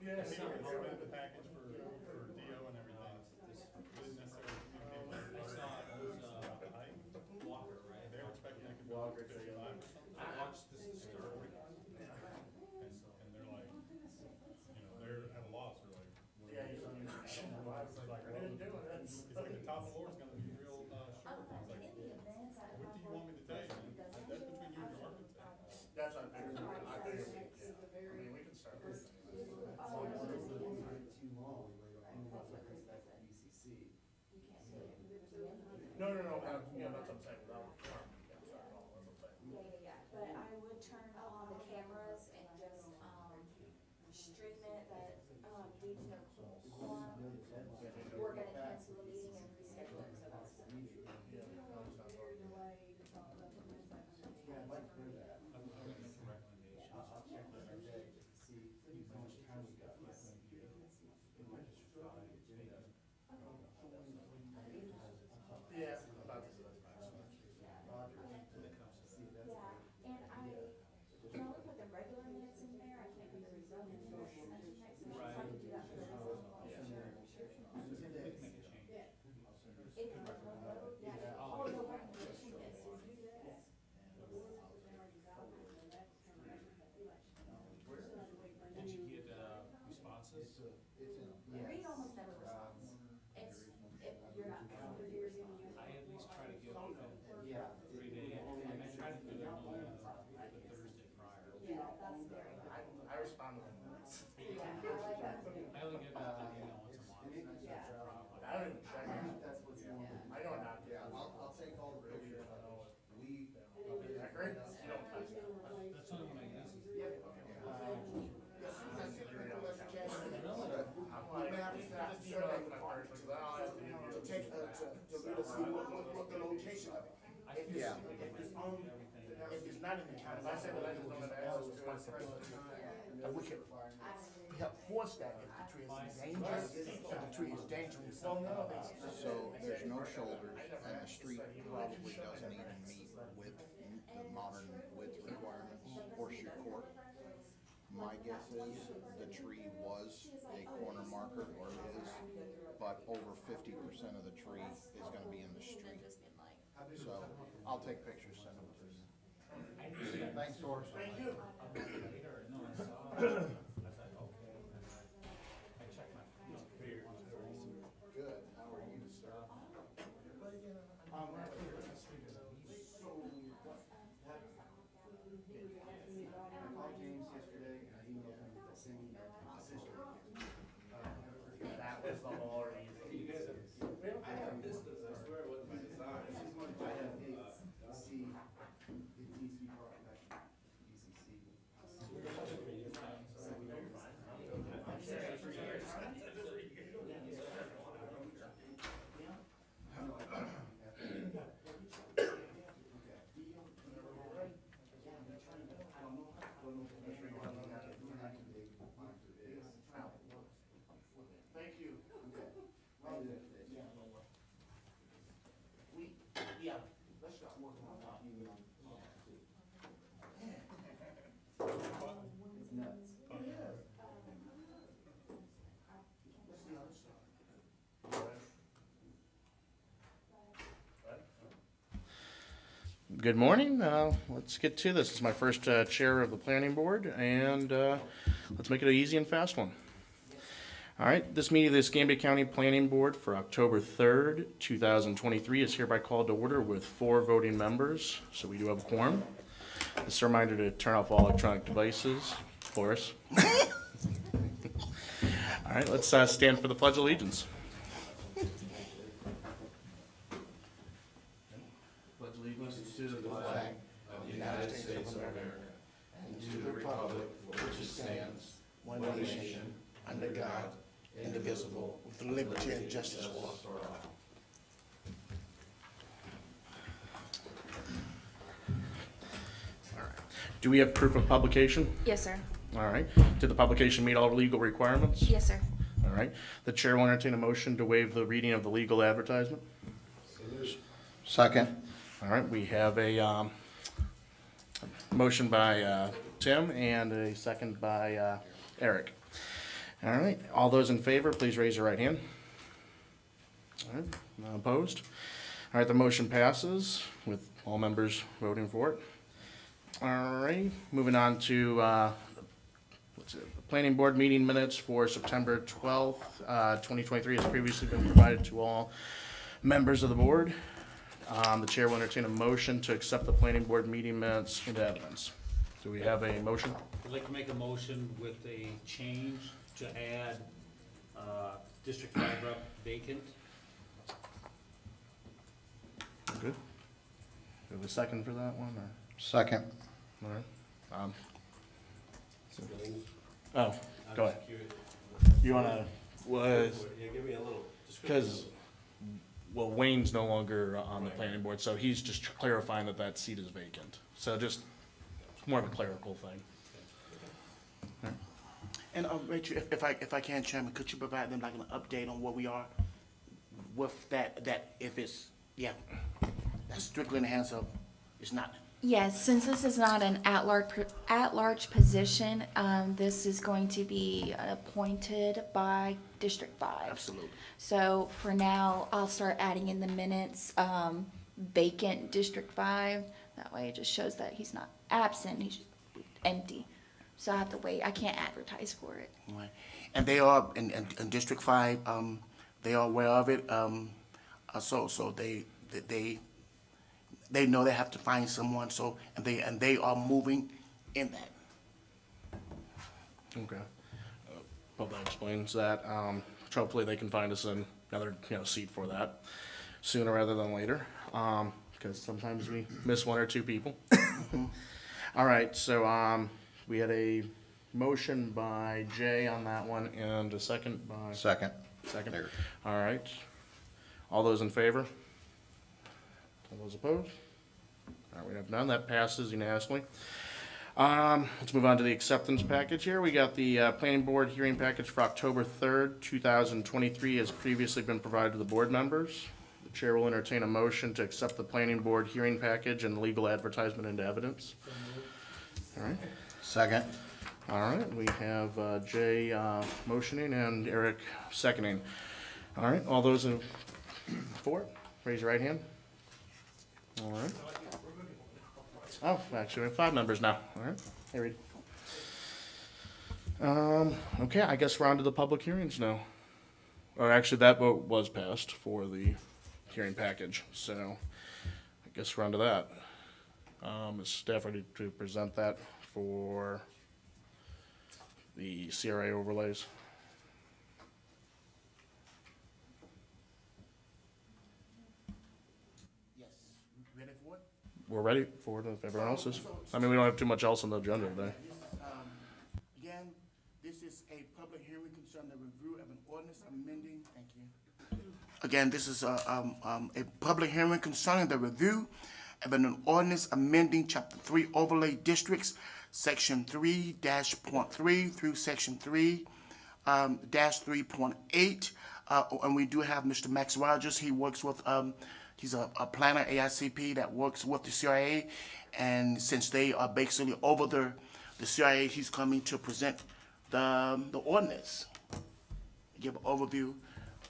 Yeah, he submitted the package for DO and everything. Didn't necessarily communicate. I saw it was Height. Walker, right? They were expecting I could go up to 55 or something. I watched this story. And they're like, they're at a loss. They're like, Yeah, he's on your, I was like, I didn't do it, that's. he's like, the top floor is gonna be real short. I was like, what do you want me to tell you, man? That's between you and your architect. That's what I figured, I figured, yeah, I mean, we can start with it. Too long, like UCC. No, that's what I'm saying, without requirement, we can start all, that's what I'm saying. Yeah, but I would turn on the cameras and just, stream it that, due to no quorum, we're gonna cancel the meeting and reschedule it, so that's. Yeah, no, it's not working. Yeah, I'd like to hear that. I would make a recommendation. I'll check with our day to see how much time we got left. It might just drop on the agenda. Yeah, about this, that's fine. Roger, see, that's. Yeah, and I can only put the regular minutes in there, I can't do the rezoning minutes at the next meeting, so I can do that for the rest of the We can make a change. If you want to vote, yeah, oh, the recommendation is to do this. Did you get responses? Reed almost never responds. It's, if you're not, you're responsible. I at least try to get within Yeah. 3 days, and I try to do it on the Thursday prior. Yeah, that's very. I respond to the minutes. Yeah, I like that. I only get the email once a month. I don't even check it. That's what's going on. I know not. Yeah, I'll take all the pictures, I know we. Accurate? You don't touch that. That's only when I use it. I'm like, just email it to my partner, because I don't have to email it. What the location of it. If it's, Yeah. if it's not in the county, If I say that I just don't have access to it, responsibility. And we can help force that if the tree is endangered, if the tree is dangerous. So there's no shoulders and the street probably doesn't even meet with the modern width requirements, Horseshoe Court. My guess is the tree was a corner marker or is, but over 50% of the tree is gonna be in the street. So I'll take pictures, send them to you. Thanks, Horace. Thank you. No, I saw it. I thought, okay, and I checked my beer on the phone. Good, how are you, sir? I called James yesterday and I emailed him the same email to my sister. That was the whole reason. I have vistas, I swear it wasn't my design. I have dates, see, it needs to be brought back to UCC. Thank you. Yeah, let's start working on that. It's nuts. Let's see how this starts. Good morning. Let's get to this. It's my first chair of the planning board, and let's make it an easy and fast one. All right, this meeting of the Escambia County Planning Board for October 3rd, 2023 is hereby called to order with 4 voting members, so we do have a quorum. Just a reminder to turn off all electronic devices. Horace. All right, let's stand for the Pledge of Allegiance. Pledge allegiance to the flag of the United States of America and to the republic for which it stands, one nation, under God, indivisible, With liberty and justice for all. for all. All right. Do we have proof of publication? Yes, sir. All right. Did the publication meet all legal requirements? Yes, sir. All right. The chair will entertain a motion to waive the reading of the legal advertisement. Second. All right. We have a motion by Tim and a second by Eric. All right, all those in favor, please raise your right hand. All right, none opposed? All right, the motion passes with all members voting for it. All right, moving on to, the planning board meeting minutes for September 12th, 2023 has previously been provided to all members of the board. The chair will entertain a motion to accept the planning board meeting minutes into evidence. Do we have a motion? I'd like to make a motion with a change to add, District 5 rep vacant. Good. Do we have a second for that one, or? Second. All right. Oh, I'm go ahead. just curious. You wanna, was, Yeah, give me a little because, description. well, Wayne's no longer on the planning board, so he's just clarifying that that seat is vacant. So just more of a clerical thing. And, Rachel, if I can, Chairman, could you provide them like an update on where we are with that if it's, yeah, that's strictly in the hands of, it's not. Yes, since this is not an at-large position, this is going to be appointed by District 5. Absolutely. So for now, I'll start adding in the minutes, vacant District 5. That way it just shows that he's not absent, he's empty. So I have to wait, I can't advertise for it. Right. And they are, in District 5, they are aware of it, so they know they have to find someone, so, and they are moving in that. Okay. Hope that explains that. Hopefully they can find us another, seat for that sooner rather than later. Because sometimes we miss one or two people. All right, so, we had a motion by Jay on that one and a second by. Second. Second. There. All right. All those in favor? All those opposed? All right, we have none. That passes unanimously. Let's move on to the acceptance package here. We got the planning board hearing package for October 3rd, 2023 has previously been provided to the board members. The chair will entertain a motion to accept the planning board hearing package and legal advertisement into evidence. All right. Second. All right, we have Jay motioning and Eric seconding. All right, all those in for it, raise your right hand. All right. Oh, actually, we have 5 members now. All right, hey, Reed. Okay, I guess we're on to the public hearings now. Or actually, that vote was passed for the hearing package, so I guess we're on to that. Is staff ready to present that for the CRA overlays? Yes, ready for it? We're ready for it if everyone else is. I mean, we don't have too much else on the agenda today. Again, this is a public hearing concerning the review of an ordinance amending, thank you. Again, this is a public hearing concerning the review of an ordinance amending Chapter 3 overlay districts, Section 3-.3 through Section 3-3.8. And we do have Mr. Max Rogers. He works with, he's a planner, AICP, that works with the CIA. And since they are basically over the CIA, he's coming to present the ordinance. Give an overview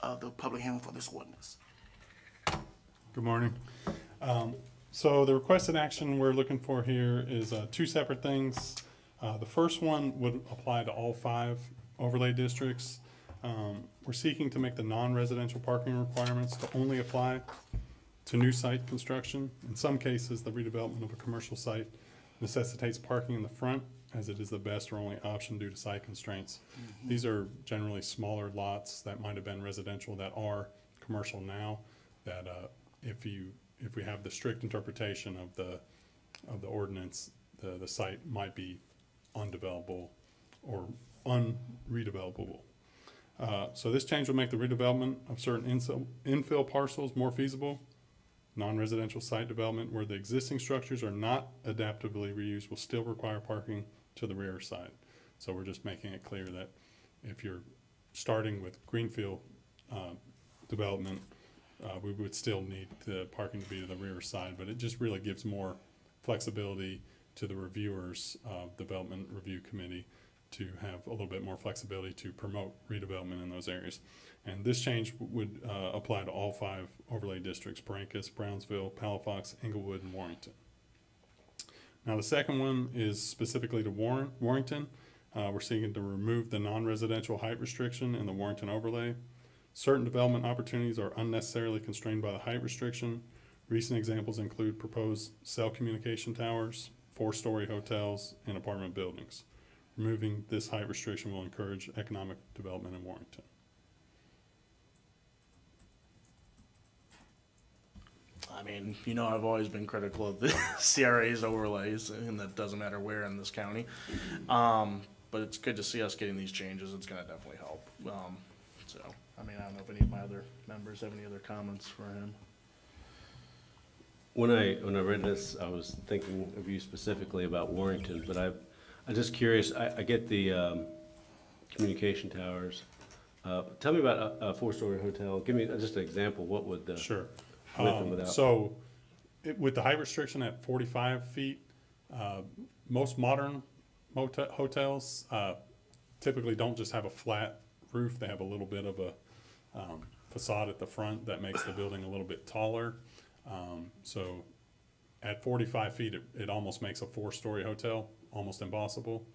of the public hearing for this ordinance. Good morning. So the requested action we're looking for here is 2 separate things. The first one would apply to all 5 overlay districts. We're seeking to make the non-residential parking requirements to only apply to new site construction. In some cases, the redevelopment of a commercial site necessitates parking in the front, as it is the best or only option due to site constraints. These are generally smaller lots that might have been residential that are commercial now, that if we have the strict interpretation of the ordinance, the site might be undevelopable or unredevelopable. So this change will make the redevelopment of certain infill parcels more feasible. Non-residential site development where the existing structures are not adaptively reused will still require parking to the rear side. So we're just making it clear that if you're starting with greenfield development, we would still need the parking to be to the rear side, but it just really gives more flexibility to the reviewers of Development Review Committee to have a little bit more flexibility to promote redevelopment in those areas. And this change would apply to all 5 overlay districts: Parancus, Brownsville, Palafox, Inglewood, and Warrington. Now, the second one is specifically to Warrington. We're seeking to remove the non-residential height restriction in the Warrington overlay. Certain development opportunities are unnecessarily constrained by the height restriction. Recent examples include proposed cell communication towers, 4-story hotels, and apartment buildings. Removing this height restriction will encourage economic development in Warrington. I mean, you know, I've always been critical of the CRA's overlays, and that doesn't matter where in this county. But it's good to see us getting these changes. It's gonna definitely help. So, I mean, I don't know if any of my other members have any other comments for him. When I read this, I was thinking of you specifically about Warrington, but I'm just curious, I get the communication towers. Tell me about a 4-story hotel. Give me just an example. What would the Sure. with and without? So, with the height restriction at 45 feet, most modern hotels typically don't just have a flat roof. They have a little bit of a facade at the front that makes the building a little bit taller. So, at 45 feet, it almost makes a 4-story hotel almost impossible,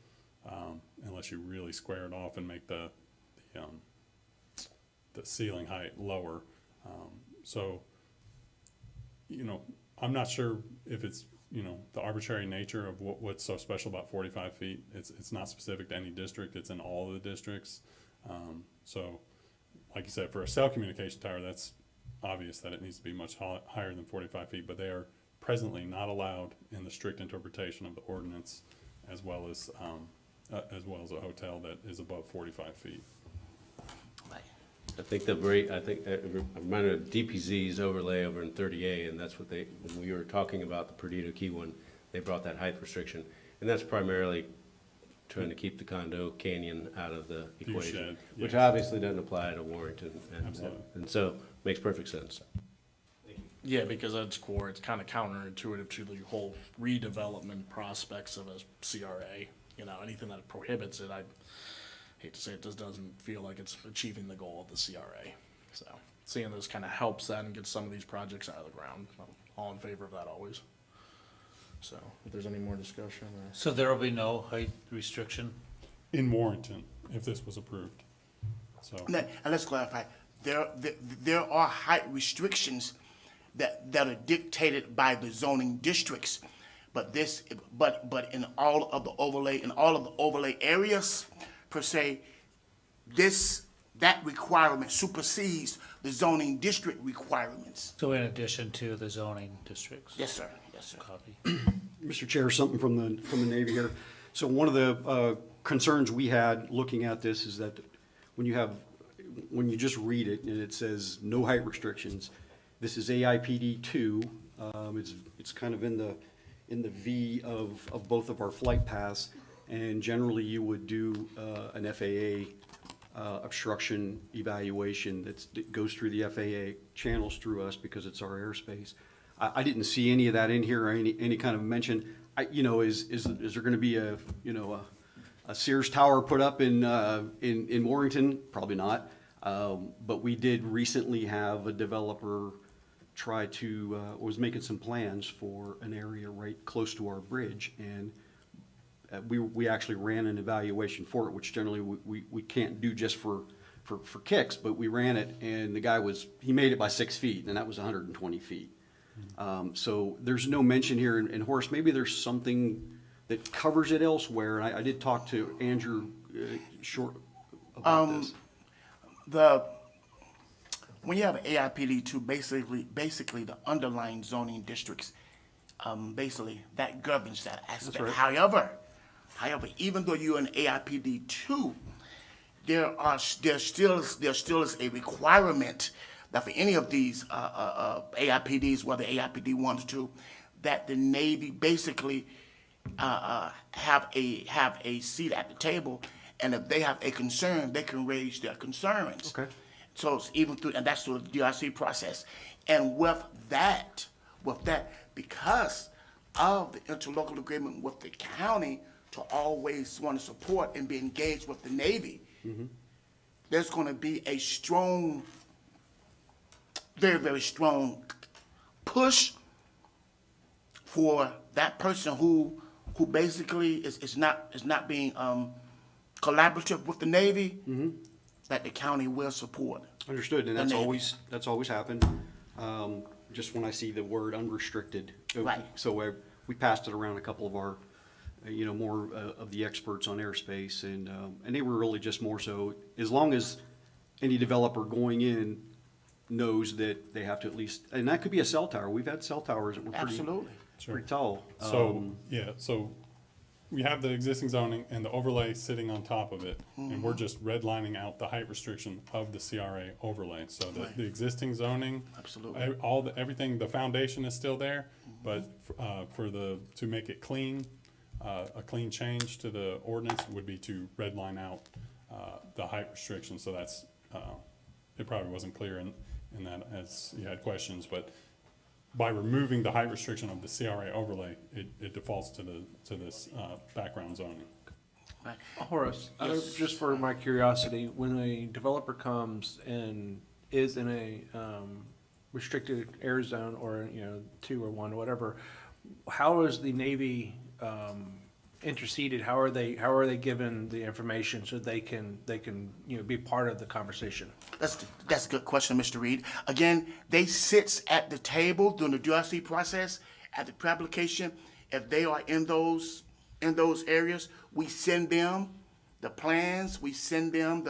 unless you really square it off and make the ceiling height lower. So, you know, I'm not sure if it's, you know, the arbitrary nature of what's so special about 45 feet. It's not specific to any district. It's in all of the districts. So, like you said, for a cell communication tower, that's obvious that it needs to be much higher than 45 feet, but they are presently not allowed in the strict interpretation of the ordinance, as well as a hotel that is above 45 feet. I think I'm reminded of DPZ's overlay over in 30A, and that's what when we were talking about the Perdido Key one, they brought that height restriction. And that's primarily trying to keep the condo canyon out of the equation, shed, which yes. obviously doesn't apply to Warrington. Absolutely. And so, makes perfect sense. Yeah, because at its core, it's kind of counterintuitive to the whole redevelopment prospects of a CRA. You know, anything that prohibits it, I hate to say it, just doesn't feel like it's achieving the goal of the CRA. So seeing this kind of helps that and gets some of these projects out of the ground. I'm all in favor of that always. So if there's any more discussion or. So there will be no height restriction? In Warrington, if this was approved. So, And let's clarify, there are height restrictions that are dictated by the zoning districts. But in all of the overlay areas, per se, that requirement supersedes the zoning district requirements. So in addition to the zoning districts? Yes, sir. Yes, sir. Copy. Mr. Chair, something from the Navy here. So one of the concerns we had looking at this is that when you just read it and it says no height restrictions, this is AIPD 2. It's kind of in the V of both of our flight paths, and generally you would do an FAA obstruction evaluation that goes through the FAA, channels through us because it's our airspace. I didn't see any of that in here or any kind of mention. Is there going to be a Sears Tower put up in Warrington? Probably not. But we did recently have a developer try to was making some plans for an area right close to our bridge, and we actually ran an evaluation for it, which generally we can't do just for kicks, but we ran it, and the guy he made it by 6 feet, and that was 120 feet. So there's no mention here, and Horace, maybe there's something that covers it elsewhere, and I did talk to Andrew short about this. When you have AIPD 2, basically the underlying zoning districts, basically that governs that aspect. right. However, even though you're in AIPD 2, there still is a requirement that for any of these AIPDs, whether AIPD 1 or 2, that the Navy basically have a seat at the table, and if they have a concern, they can raise their concerns. Okay. So it's and that's through the DRC process. And with that, because of the interlocal agreement with the county, to always want to support and be engaged with the Navy, there's going to be a strong, very, very strong push for that person who basically is not being collaborative with the Navy, that the county will support. Understood, and The Navy. that's always happened. Just when I see the word unrestricted. Right. So we passed it around a couple of our, more of the experts on airspace, and they were really just more so, as long as any developer going in knows that they have to at least, and that could be a cell tower. We've had cell towers that were Absolutely. pretty tall. So, yeah, so we have the existing zoning and the overlay sitting on top of it, and we're just redlining out the height restriction of the CRA overlay. So the existing zoning, Absolutely. everything, the foundation is still there, but to make it clean, a clean change to the ordinance would be to redline out the height restriction. So that's, it probably wasn't clear in that as you had questions, but by removing the height restriction of the CRA overlay, it defaults to this background zoning. Right. Horace, Yes. just for my curiosity, when a developer comes and is in a restricted air zone or, 2 or 1, whatever, how is the Navy interceded? How are they given the information so they can be part of the conversation? That's a good question, Mr. Reed. Again, they sit at the table during the DRC process at the pre-application. If they are in those areas, we send them the plans. We send them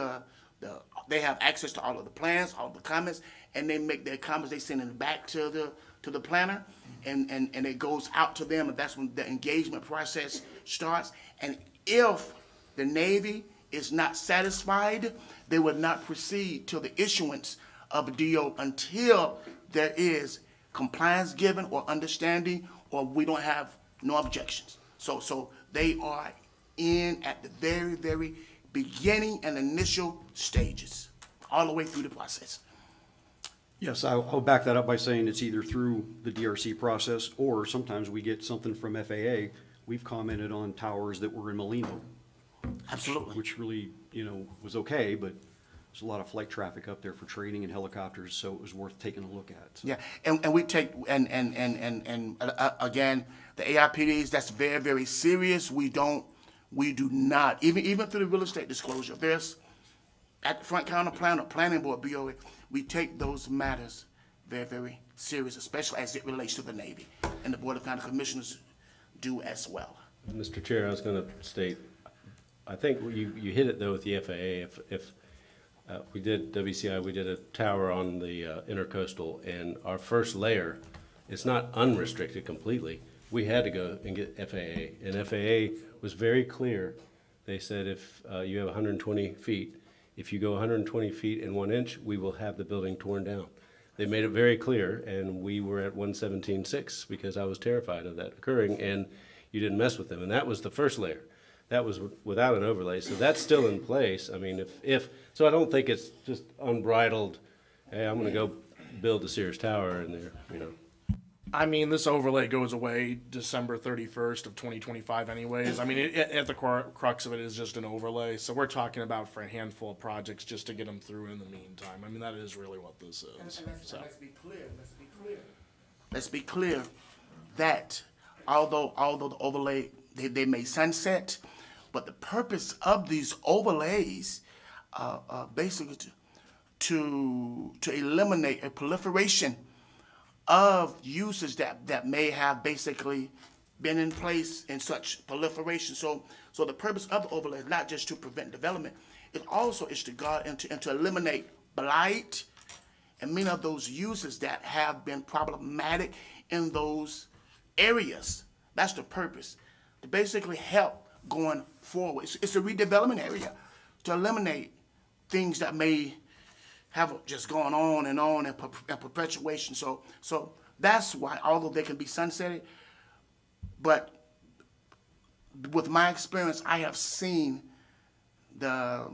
they have access to all of the plans, all of the comments, and they make their comments. They send it back to the planner, and it goes out to them, and that's when the engagement process starts. And if the Navy is not satisfied, they would not proceed to the issuance of a DO until there is compliance given or understanding, or we don't have no objections. So they are in at the very, very beginning and initial stages, all the way through the process. Yes, I'll back that up by saying it's either through the DRC process, or sometimes we get something from FAA. We've commented on towers that were in Molino. Absolutely. Which really, was okay, but there's a lot of flight traffic up there for training and helicopters, so it was worth taking a look at. Yeah, and we take, and again, the AIPDs, that's very, very serious. We do not, even through the real estate disclosure, there's, at the front counter plan or planning board, BOA, we take those matters very, very serious, especially as it relates to the Navy. And the Board of County Commissioners do as well. Mr. Chair, I was going to state, I think you hit it though with the FAA. If we did WCI, we did a tower on the intercoastal, and our first layer, it's not unrestricted completely. We had to go and get FAA, and FAA was very clear. They said if you have 120 feet, if you go 120 feet and 1 inch, we will have the building torn down. They made it very clear, and we were at 117.6 because I was terrified of that occurring, and you didn't mess with them. And that was the first layer. That was without an overlay, so that's still in place. I mean, so I don't think it's just unbridled, hey, I'm gonna go build the Sears Tower in there, I mean, this overlay goes away December 31st of 2025 anyways. I mean, at the crux of it is just an overlay. So we're talking about for a handful of projects just to get them through in the meantime. I mean, that is really what this is. So. Let's be clear that although the overlay, they may sunset, but the purpose of these overlays basically to eliminate a proliferation of uses that may have basically been in place in such proliferation. So the purpose of the overlay is not just to prevent development, it also is to guard and to eliminate blight and many of those uses that have been problematic in those areas. That's the purpose, to basically help going forward. It's a redevelopment area to eliminate things that may have just gone on and perpetuation. So that's why, although they can be sunsetted, but with my experience, I have seen the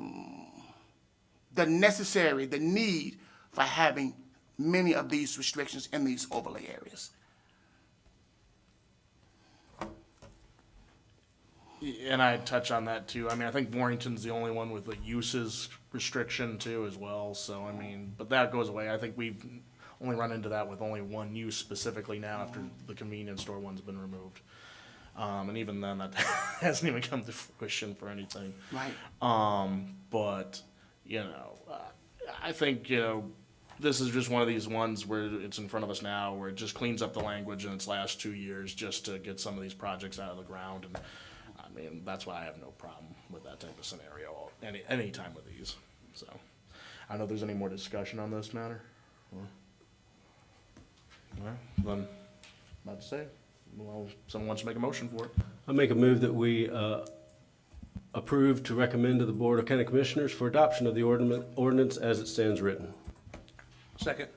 need for having many of these restrictions in these overlay areas. And I touch on that too. I mean, I think Warrington's the only one with a uses restriction too as well. So, I mean, but that goes away. I think we've only run into that with only one use specifically now after the convenience store one's been removed. And even then, that hasn't even come to fruition for anything. Right. But, you know, I think, you know, this is just one of these ones where it's in front of us now, where it just cleans up the language in its last 2 years just to get some of these projects out of the ground. And I mean, that's why I have no problem with that type of scenario any time with these. So, I don't know if there's any more discussion on this matter. All right, then, about to say, well, someone wants to make a motion for it. I make a move that we approve to recommend to the Board of County Commissioners for adoption of the ordinance as it stands written. Second.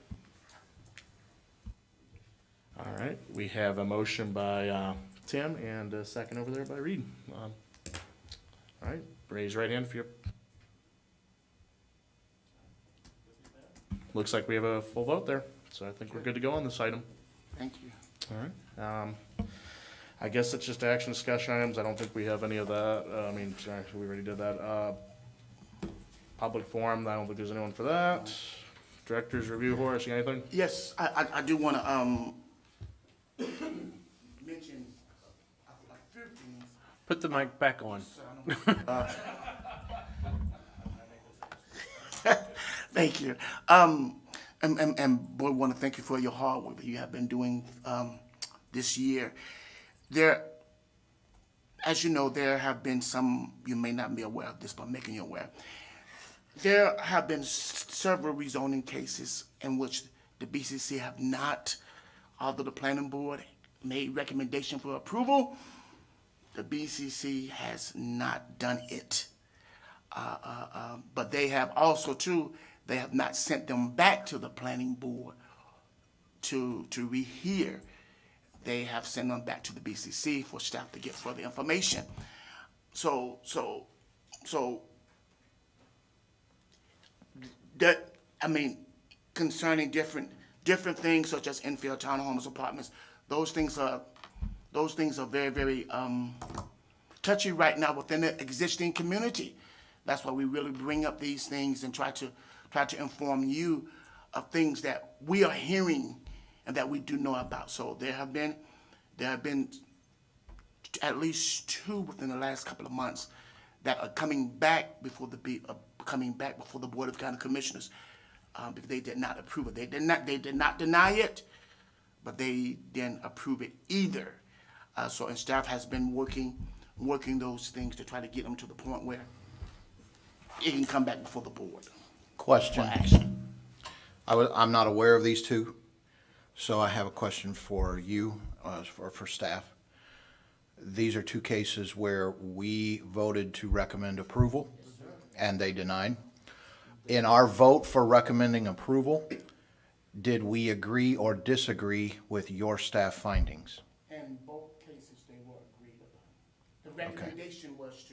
All right, we have a motion by Tim and a second over there by Reed. All right, raise your right hand if you're. Looks like we have a full vote there, so I think we're good to go on this item. Thank you. All right. I guess it's just action discussion items. I don't think we have any of that. I mean, sorry, we already did that. Public forum, I don't think there's anyone for that. Director's review, Horace, you got anything? Yes, I do want to mention a few things. Put the mic back on. Thank you. And boy, want to thank you for your hard work that you have been doing this year. There, as you know, there have been some, you may not be aware of this, but I'm making you aware. There have been several rezoning cases in which the BCC have not, although the planning board made recommendation for approval, the BCC has not done it. But they have also too, they have not sent them back to the planning board to rehear. They have sent them back to the BCC for staff to get further information. So that, I mean, concerning different things such as infill townhomes, apartments, those things are very, very touchy right now within the existing community. That's why we really bring up these things and try to inform you of things that we are hearing and that we do know about. So there have been at least 2 within the last couple of months that are coming back before the Board of County Commissioners because they did not approve it. They did not deny it, but they didn't approve it either. And staff has been working those things to try to get them to the point where it can come back before the board. Question. For action. I'm not aware of these two, so I have a question for you, for staff. These are 2 cases where we voted to recommend approval, and they denied. In our vote for recommending approval, did we agree or disagree with your staff findings? In both cases, they were agreed upon. The recommendation was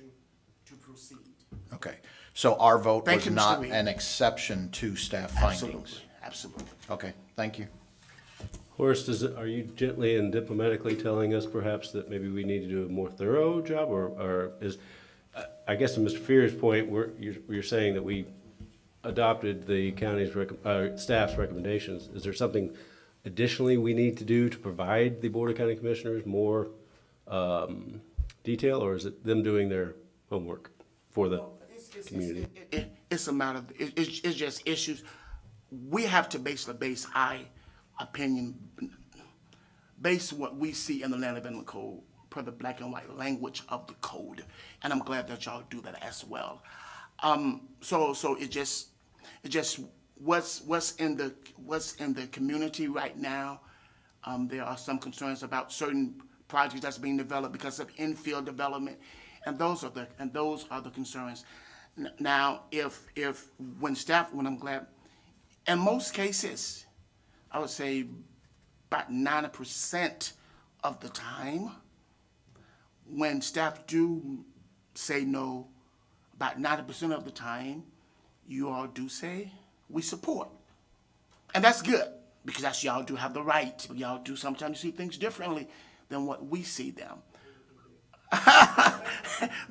to proceed. Okay, so our vote Thank was you, Mr. not Reed. an exception to staff findings? Absolutely. Okay, thank you. Horace, are you gently and diplomatically telling us perhaps that maybe we need to do a more thorough job, or is, I guess to Mr. Fear's point, you're saying that we adopted the county's staff's recommendations. Is there something additionally we need to do to provide the Board of County Commissioners more detail, or is it them doing their homework for the community? It's a matter of, it's just issues. We have to basically base our opinion, base what we see in the Land Development Code per the black and white language of the code. And I'm glad that y'all do that as well. So it just what's in the community right now. There are some concerns about certain projects that's being developed because of infill development, and those are the concerns. Now, when I'm glad, in most cases, I would say about 90% of the time, when staff do say no, about 90% of the time, you all do say, we support. And that's good, because that's y'all do have the right. Y'all do sometimes see things differently than what we see them.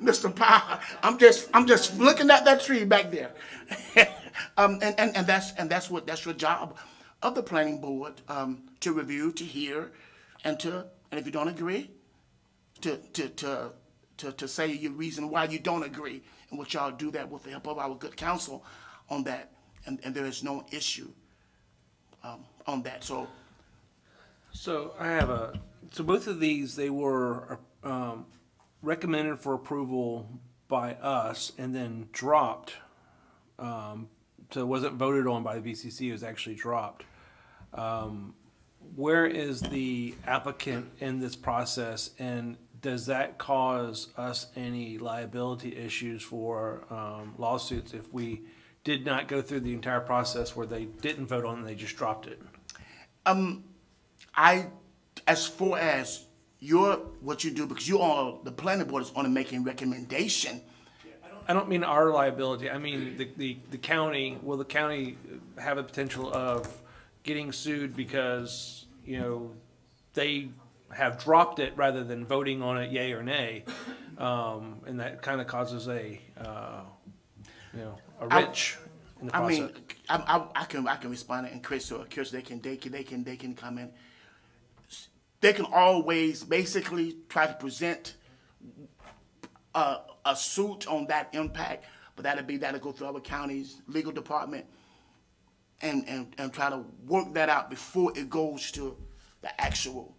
Mr. Powell, I'm just looking at that tree back there. And that's your job of the planning board, to review, to hear, and if you don't agree, to say your reason why you don't agree, and what y'all do that with the help of our good counsel on that, and there is no issue on that. So So both of these, they were recommended for approval by us and then dropped. So it wasn't voted on by the BCC, it was actually dropped. Where is the applicant in this process, and does that cause us any liability issues for lawsuits if we did not go through the entire process where they didn't vote on it and they just dropped it? As far as what you do, because the planning board is only making recommendation. I don't mean our liability, I mean the county. Will the county have a potential of getting sued because, they have dropped it rather than voting on it yay or nay? And that kind of causes a wrench in the process. I can respond, and Chris they can come in. They can always basically try to present a suit on that impact, but that'll go through our county's legal department and try to work that out before it goes to the actual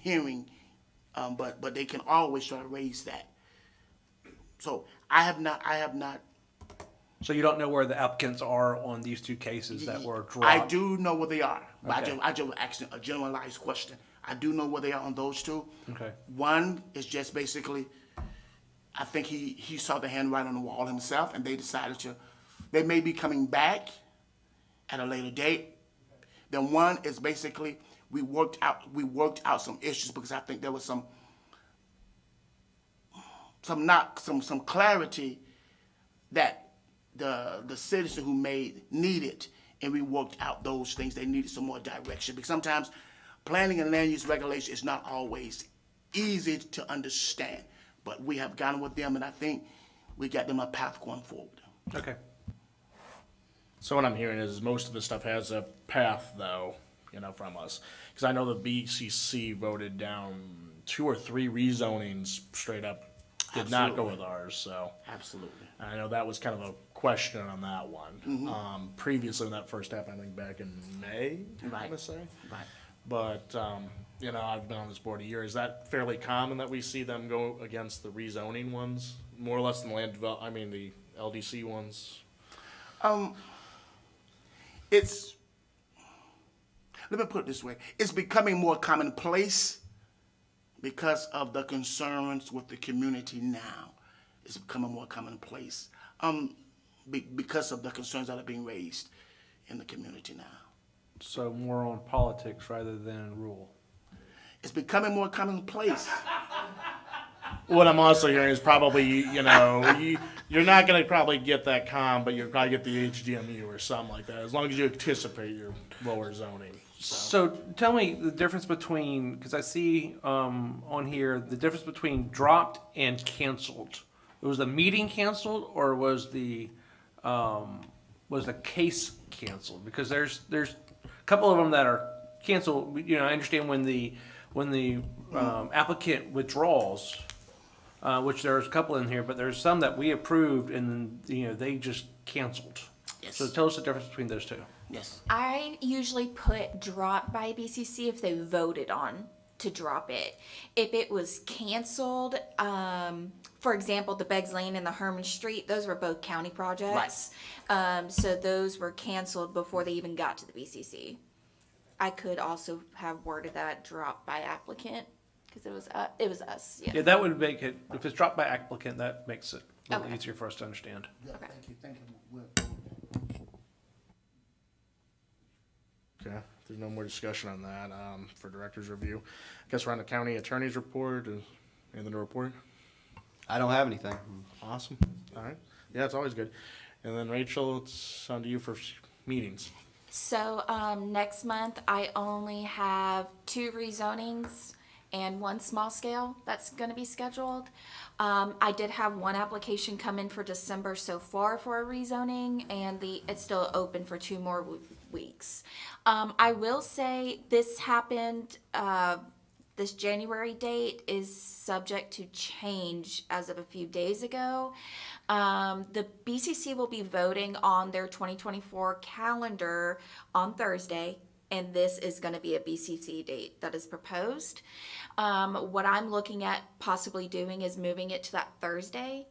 hearing. But they can always try to raise that. So I have not. So you don't know where the applicants are on these two cases that were dropped? I do know where they are. But Okay. I just asked a generalized question. I do know where they are on those two. Okay. One is just basically, I think he saw the handwriting on the wall himself, and they decided they may be coming back at a later date. Then one is basically we worked out some issues because I think there was some clarity that the citizen who needed, and we worked out those things. They needed some more direction, because sometimes planning and land use regulation is not always easy to understand. But we have gotten with them, and I think we got them a path going forward. Okay. So what I'm hearing is most of the stuff has a path, though, from us. Because I know the BCC voted down 2 or 3 rezonings straight up, did not go with ours, so. Absolutely. I know that was kind of a question on that one. Previously, when that first happened, I think back in May, I want to say. Right. But, I've been on this board a year. Is that fairly common that we see them go against the rezoning ones? More or less than the LDC ones? Let me put it this way. It's becoming more commonplace because of the concerns with the community now. It's becoming more commonplace because of the concerns that are being raised in the community now. So more on politics rather than rule. It's becoming more commonplace. What I'm also hearing is probably, you're not going to probably get that COM, but you'll probably get the HDMU or something like that, as long as you anticipate your lower zoning. So tell me the difference between, because I see on here, the difference between dropped and canceled. Was the meeting canceled, or was the case canceled? Because there's a couple of them that are canceled. I understand when the applicant withdraws, which there's a couple in here, but there's some that we approved and they just canceled. Yes. So tell us the difference between those two. Yes. I usually put drop by BCC if they voted on to drop it. If it was canceled, for example, the Beggs Lane and the Herman Street, those were both county projects. So those were canceled before they even got to the BCC. I could also have worded that drop by applicant, because it was us. Yeah, that would make it, if it's dropped by applicant, that makes it a little Okay. easier for us to understand. Okay. Thank you. Okay, if there's no more discussion on that, for director's review. I guess we're on the county attorney's report. Anything to report? I don't have anything. Awesome. All right. Yeah, it's always good. And then Rachel, it's on to you for meetings. So next month I only have 2 rezonings and one small scale that's gonna be scheduled. I did have one application come in for December so far for a rezoning, and it's still open for 2 more weeks. I will say this happened, this January date is subject to change as of a few days ago. The BCC will be voting on their 2024 calendar on Thursday, and this is going to be a BCC date that is proposed. What I'm looking at possibly doing is moving it to that Thursday.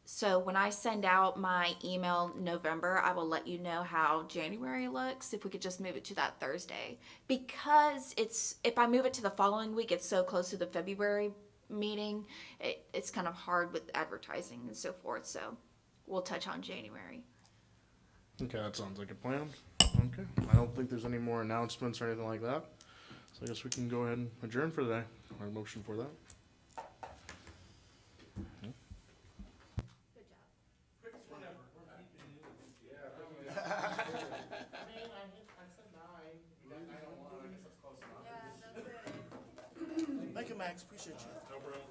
So when I send out my email November, I will let you know how January looks, if we could just move it to that Thursday. Because if I move it to the following week, it's so close to the February meeting, it's kind of hard with advertising and so forth, so we'll touch on January. Okay, that sounds like a plan. Okay, I don't think there's any more announcements or anything like that. So I guess we can go ahead and adjourn for today. Our motion for that. Thank you, Max, appreciate you. No problem.